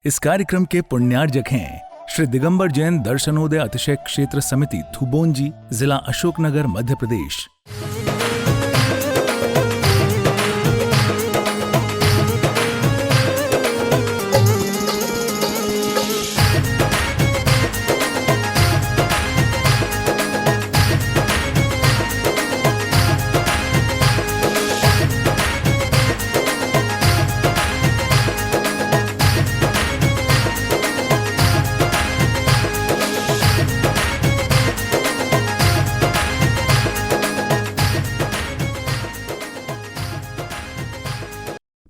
इस कार्यक्रम के पुण्यार्जक हैं श्री दिगंबर जैन दर्शनोदय अतिशय क्षेत्र समिति थुबोंजी, जिला अशोकनगर, मध्य प्रदेश।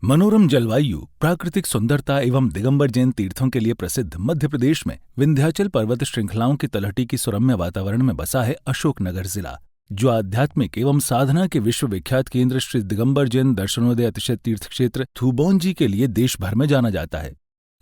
मनोरम जलवायु, प्राकृतिक सुंदरता एवं दिगंबर जैन तीर्थों के लिए प्रसिद्ध मध्य प्रदेश में विंध्याचल पर्वत श्रृंखलाओं की तलहटी की सुरम्य वातावरण में बसा है अशोकनगर जिला, जो आध्यात्मिक एवं साधना के विश्व विख्यात केंद्र श्री दिगंबर जैन दर्शनोदय अतिशय तीर्थ क्षेत्र थुबोंजी के लिए देश भर में जाना जाता है।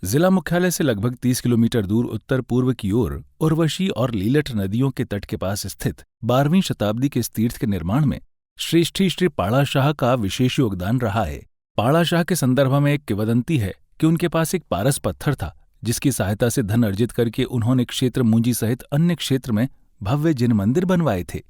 जिला मुख्यालय से लगभग 30 किलोमीटर दूर उत्तर पूर्व की ओर उर्वशी और लीलठ नदियों के तट के पास स्थित 12वीं शताब्दी के इस तीर्थ के निर्माण में श्रेष्ठी श्री पाड़ा शाह का विशेष योगदान रहा है। पाड़ा शाह के संदर्भ में एक किंवदंती है कि उनके पास एक पारस पत्थर था, जिसकी सहायता से धन अर्जित करके उन्होंने क्षेत्र मुंजी सहित अन्य क्षेत्र में भव्य जिन मंदिर बनवाए थे।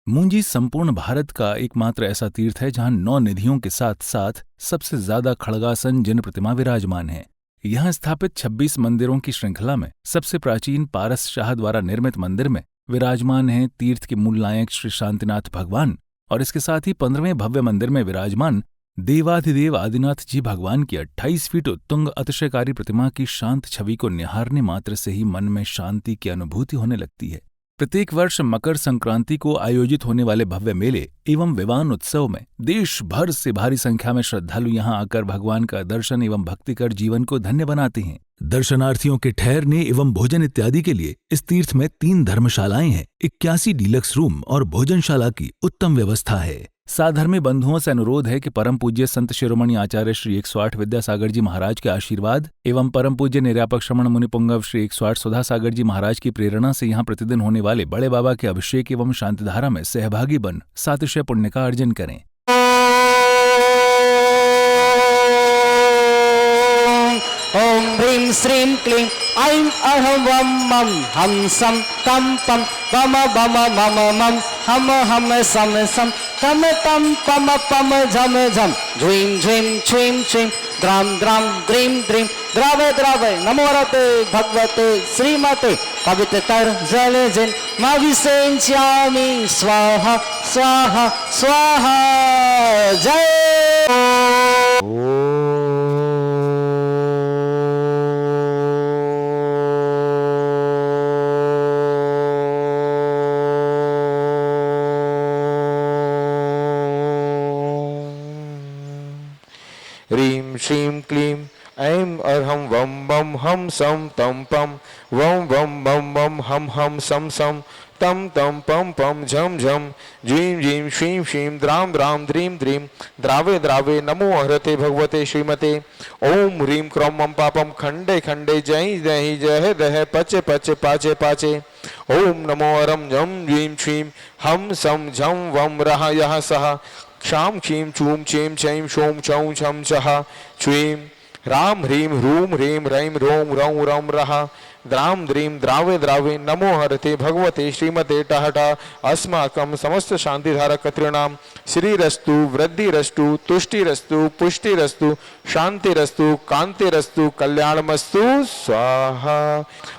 मुंजी संपूर्ण भारत का एकमात्र ऐसा तीर्थ है जहां 9 निधियों के साथ साथ सबसे ज्यादा खड़गासन जिन प्रतिमा विराजमान है। यहां स्थापित 26 मंदिरों की श्रृंखला में सबसे प्राचीन पारस शाह द्वारा निर्मित मंदिर में विराजमान है तीर्थ के मूल नायक श्री शांतिनाथ भगवान, और इसके साथ ही 15वें भव्य मंदिर में विराजमान देवाधिदेव आदिनाथ जी भगवान की 28 फीट उत्तुंग अतिशयकारी प्रतिमा की शांत छवि को निहारने मात्र से ही मन में शांति की अनुभूति होने लगती है। प्रत्येक वर्ष मकर संक्रांति को आयोजित होने वाले भव्य मेले एवं विवान उत्सव में देश भर से भारी संख्या में श्रद्धालु यहां आकर भगवान का दर्शन एवं भक्ति कर जीवन को धन्य बनाते हैं। दर्शनार्थियों के ठहरने एवं भोजन इत्यादि के लिए इस तीर्थ में 3 धर्मशालाएं हैं, 81 डीलक्स रूम और भोजनशाला की उत्तम व्यवस्था है। साधर्मी बंधुओं से अनुरोध है कि परम पूज्य संत शिरोमणि आचार्य श्री 108 विद्यासागर जी महाराज के आशीर्वाद एवं परम पूज्य निर्यापक श्रमण मुनि पुंगव श्री 108 सुधा सागर जी महाराज की प्रेरणा से यहाँ प्रतिदिन होने वाले बड़े बाबा के अभिषेक एवं शांतिधारा में सहभागी बन सातिशय पुण्य का अर्जन करें। ओम ह्रीं श्रीं क्लीं ऐं अहं वं मं हम सं तं पं पम बम मम मम हम हम सम सम तम तम पम पम झम झम झ्वीं झ्वीं छ्वीं छ्वीं द्रां द्रां द्रीं द्रीं द्रावय द्रावय नमोरते भगवते श्रीमते पवित्रतर जल जिन माविसेंच्यामि स्वाहा स्वाहा स्वाहा। जय ह्रीं श्रीं क्लीं ऐं अरहं वं बं हम सं तं पं वं वं बं बं हम सं सं तं तं पं पं झं झं झ्वीं झीं श्रीं श्रीं द्रां द्रां द्रीं द्रीं द्रावे द्रावे नमो हरते भगवते श्रीमते। ओम ह्रीं क्रौं मं पापं खंडे खंडे जय दहि जय दह पचे पचे पाचे पाचे। ओम नमो हरं झं झ्वीं श्रीं हम सं झं वं रः यः सः क्षां क्षीं चूं चीं चैं शों चौं छं छः छ्वीं रां ह्रीं ह्रूं ह्रीं रैं रों रौं रं रः द्रां द्रीं द्रावे द्रावे नमो हरते भगवते श्रीमते टहटा। अस्माकं समस्त शांतिधारक कतॄणां श्रीरस्तु वृद्धिरस्तु तुष्टिरस्तु पुष्टिरस्तु शांतिरस्तु कांतिरस्तु कल्याणमस्तु स्वाहा।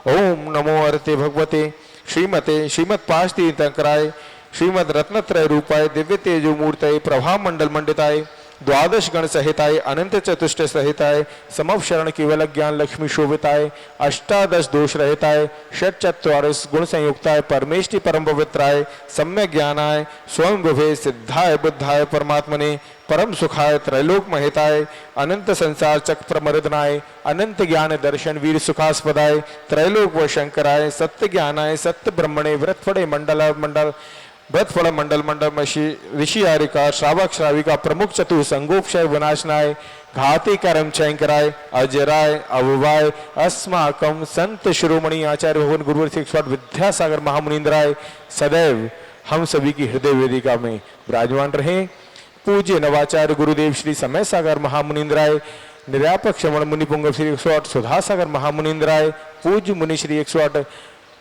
ओम नमो हरते भगवते श्रीमते श्रीमत्पाश तीर्थंकराय श्रीमद रत्नत्रय रूपाय दिव्य तेजो मूर्तये प्रभा मंडल मंडिताय द्वादश गण सहिताय अनंत चतुष्ट सहिताय समवशरण केवल ज्ञान लक्ष्मी शोभिताय अष्टादश दोष रहिताय षट चत्वारिश गुण संयुक्ताय परमेष्टि परम पवित्राय सम्यक ज्ञानाय स्वयं विभे सिद्धाय बुद्धाय परमात्मने परम सुखाय त्रैलोक महिताय अनंत संसार चक्र प्रमर्दनाय अनंत ज्ञान दर्शन वीर सुखास्पदाय त्रैलोक व शंकराय सत्य ज्ञानाय सत्य ब्रह्मणे व्रतफड़े मंडल मंडल व्रतफल मंडल मंडल ऋषि आरिका श्रावक श्राविका प्रमुख चतुर संगोपक्षय विनाशनाय घाती कर्म चयंकराय अजराय अववाय अस्माकं संत शिरोमणि आचार्य भगवान गुरुवर शिक्षक विद्यासागर महामुनिंद्राय सदैव हम सभी की हृदय वेदिका में विराजमान रहे। पूज्य नवाचार्य गुरुदेव श्री समय सागर महामुनिंद्राय निर्यापक श्रवण मुनि पुंगव श्री 108 सुधा सागर महामुनिंद्र राय, पूज्य मुनि श्री 108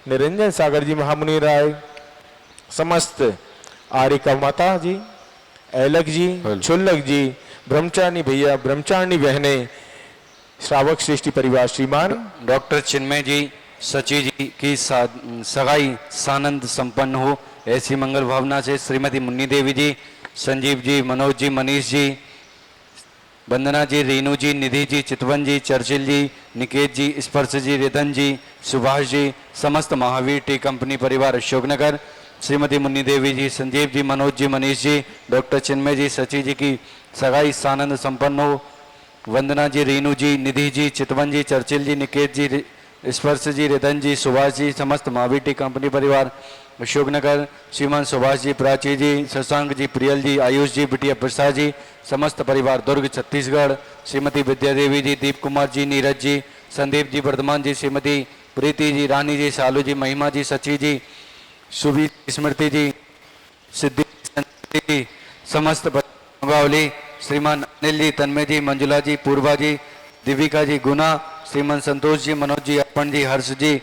निरंजन सागर जी महामुनि राय, समस्त आरिका माता जी, ऐलक जी, छुल्लक जी, ब्रह्मचारिणी भैया, ब्रह्मचारिणी बहनें, श्रावक श्रेष्ठी परिवार, श्रीमान डॉक्टर चिन्मय जी, सची जी की सगाई सानंद संपन्न हो, ऐसी मंगल भावना से श्रीमती मुन्नी देवी जी, संजीव जी, मनोज जी, मनीष जी, वंदना जी, रीनू जी, निधि जी, चितवन जी, चर्चिल जी, निकेत जी, स्पर्श जी, रितन जी, सुभाष जी, समस्त महावीर टी कंपनी परिवार अशोकनगर, श्रीमती मुन्नी देवी जी, संजीव जी, मनोज जी, मनीष जी, डॉक्टर चिन्मय जी, सची जी की सगाई सानंद संपन्न हो, वंदना जी, रीनू जी, निधि जी, चितवन जी, चर्चिल जी, निकेत जी, स्पर्श जी, रितन जी, सुभाष जी, समस्त महावीर टी कंपनी परिवार अशोकनगर, श्रीमान सुभाष जी, प्राची जी, शशांक जी, प्रियल जी, आयुष जी, बिटिया प्रसाद जी, समस्त परिवार दुर्ग छत्तीसगढ़, श्रीमती विद्या देवी जी, दीप कुमार जी, नीरज जी, संदीप जी, वर्धमान जी, श्रीमती प्रीति जी, रानी जी, शालू जी, महिमा जी, सची जी, सुभी, स्मृति जी, सिद्धि जी, समस्त गावली, श्रीमान अनिल जी, तन्मय जी, मंजुला जी, पूर्वा जी, दिविका जी, गुना, श्रीमान संतोष जी, मनोज जी, अर्पण जी, हर्ष जी,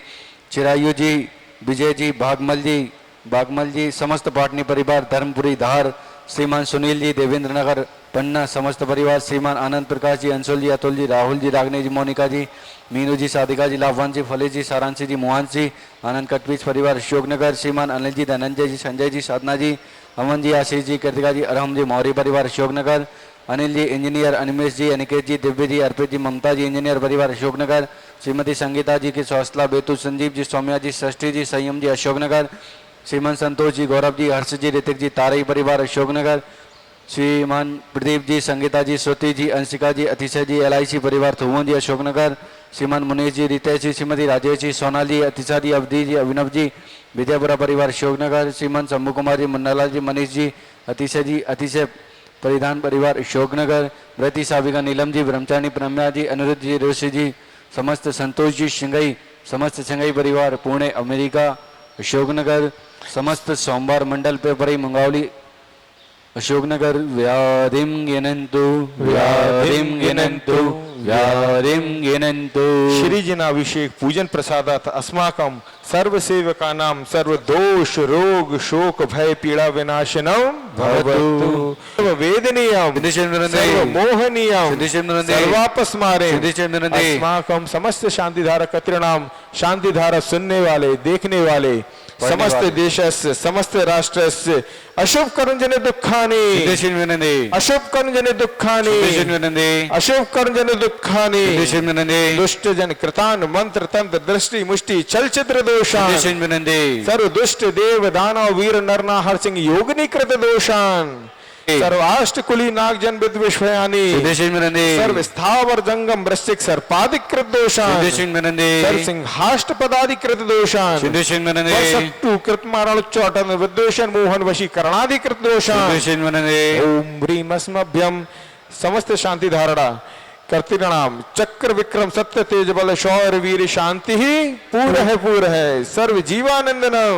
चिरायु जी, विजय जी, बागमल जी, समस्त पाटनी परिवार, धर्मपुरी धार, श्रीमान सुनील जी, देवेंद्र नगर पन्ना, समस्त परिवार, श्रीमान आनंद प्रकाश जी, अंशुल जी, अतुल जी, राहुल जी, रागनी जी, मोनिका जी, मीनू जी, साधिका जी, लाभवान जी, फले जी, सारांशी जी, मोहन जी, आनंद कटवीज परिवार अशोकनगर, श्रीमान अनिल जी, धनंजय जी, संजय जी, साधना जी, अमन जी, आशीष जी, कृतिका जी, अरहम जी, मौर्य परिवार अशोकनगर, अनिल जी इंजीनियर, अनिमेश जी, अनिकेत जी, दिव्य जी, अर्पित जी, ममता जी इंजीनियर परिवार अशोकनगर, श्रीमती संगीता जी की सौसला बेतु, संजीव जी, सौम्या जी, षष्ठी जी, संयम जी अशोकनगर, श्रीमान संतोष जी, गौरव जी, हर्ष जी, ऋतिक जी, तारई परिवार अशोकनगर, श्रीमान प्रदीप जी, संगीता जी, श्रुति जी, अंशिका जी, अतिशय जी, LIC परिवार थुवन जी अशोकनगर, श्रीमान मुनीष जी, रितेश जी, श्रीमती राजेश जी, सोनाली, अतिशा जी, अवधि जी, अभिनव जी, विजयपुरा परिवार अशोकनगर, श्रीमान शंभू कुमार जी, मुन्नालाल जी, मनीष जी, अतिशय परिधान परिवार अशोकनगर, व्रती साविका नीलम जी, ब्रह्मचारिणी प्रम्या जी, अनिरुद्ध जी, ऋषि जी, समस्त संतोष जी, शिंगई, समस्त शिंगई परिवार, पुणे अमेरिका अशोकनगर, समस्त सोमवार मंडल पे परी मंगावली अशोकनगर, व्याधिम गिनन्तु श्री जनाभिषेक पूजन प्रसादात अस्माकं सर्वसेवकानां सर्वदोष रोग शोक भय पीड़ा विनाशनम भवतु, सर्ववेदनीयं सर्वमोहनीयं सर्वापस्मारे अस्माकं समस्त शांतिधारा कत्रिणां शांतिधारा सुनने वाले देखने वाले समस्त देशस्य समस्त राष्ट्रस्य अशुभ कर्मजन्य दुःखानि अशुभ कर्मजन्य दुःखानि अशुभ कर्मजन्य दुःखानि दुष्ट जन कृतान मंत्र तंत्र दृष्टि मुष्टि चलचित्र दोषान सर्व दुष्ट देव दानव वीर नरनाहर सिंह योगिनी कृत दोषान सर्वाष्टकुली नागजन विद विश्वयानी सर्व स्थावर जंगम वृश्चिक सर्पाधिकृत दोषान सर्व सिंहाष्ट पदाधिकृत दोषान सट्टु कृतमारण चौटन विद्वेषण मोहन वशीकरणाधिकृत दोषान ओम ह्रीम अस्मभ्यम समस्त शांति धारणा कर्तिणाम चक्र विक्रम सत्य तेज बल शौर्य वीर शांति ही पूर्ण है सर्व जीवानंदनम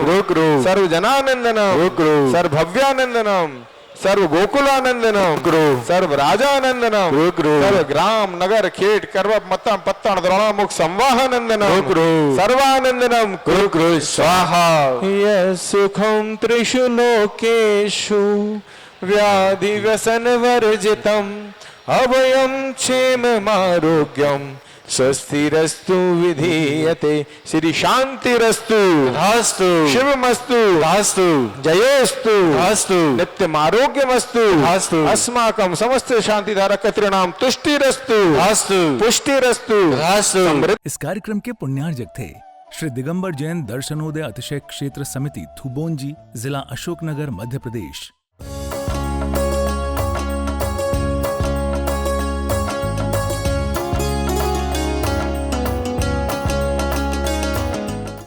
सर्व जनानंदनम सर्व भव्यानंदनम सर्व गोकुलानंदनम सर्व राजानंदनम सर्व ग्राम नगर खेट करव मत्तम पत्तन द्रोणामुख संवाहानंदनम सर्वानंदनम कुरु स्वाहा सुखम त्रिषु लोकेषु व्याधि व्यसन वर्जितम अभयम क्षेममारोग्यम स्वस्तिरस्तु विधीयते श्री शांतिरस्तु धास्तु शिवमस्तु धास्तु जयोस्तु धास्तु नित्यमारोग्यमस्तु धास्तु अस्माकं समस्त शांतिधारा कत्रिणाम तुष्टिरस्तु धास्तु पुष्टिरस्तु धास्तु। इस कार्यक्रम के पुण्यार्जक थे श्री दिगंबर जैन दर्शनोदय अतिशय क्षेत्र समिति थुबोंजी, जिला अशोकनगर, मध्य प्रदेश।